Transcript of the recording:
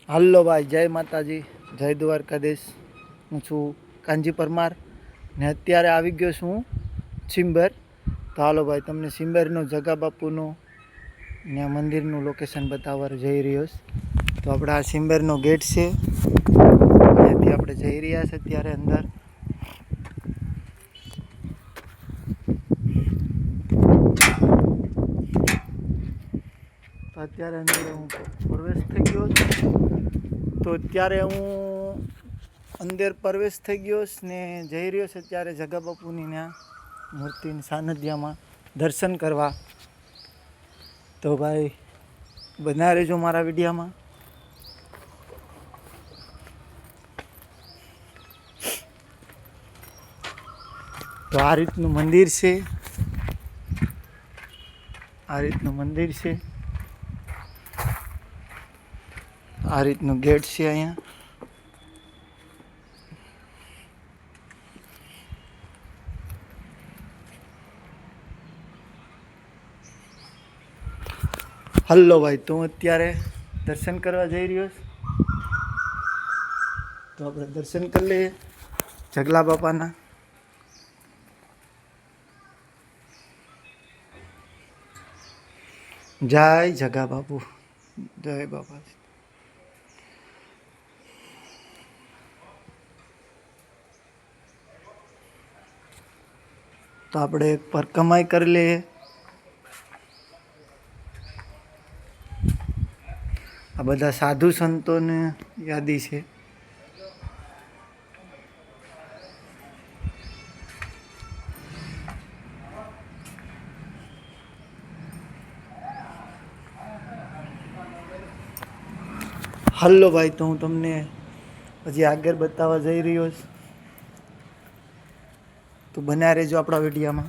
હાલો ભાઈ, જય માતાજી, જય દ્વારકાધીશ. હું છું કાનજી પરમાર ને અત્યારે આવી ગયો છું હું સિંબર. તો હાલો ભાઈ, તમને સિંબરનું જગા બાપુનું ને મંદિરનું લોકેશન બતાવવા જઈ રહ્યો છું. તો આપણે આ સિંબરનો ગેટ છે, ત્યાંથી આપણે જઈ રહ્યા છે અત્યારે અંદર. તો અત્યારે અંદર હું પ્રવેશ થઈ ગયો છું. તો અત્યારે હું અંદર પ્રવેશ થઈ ગયો ને જઈ રહ્યો છે અત્યારે જગા બાપુની ત્યાં મૂર્તિની સાનિધ્યમાં દર્શન કરવા. તો ભાઈ બના રહેજો મારા વિડીયામાં. તો આ રીતનું મંદિર છે, આ રીતનું મંદિર છે, આ રીતનું ગેટ છે અહીંયા. હલો ભાઈ, તો હું અત્યારે દર્શન કરવા જઈ રહ્યો છું. તો આપણે દર્શન કરી લઈએ જગલા બાપાના. જય જગા બાપુ, જય બાપા. તો આપણે એક પરકમાઈ કરી લઈએ. આ બધા સાધુ સંતોની યાદી છે. હલો ભાઈ, તો હું તમને હજી આગળ બતાવવા જઈ રહ્યો છું. તો બન્યા રહેજો આપણા વિડીયામાં.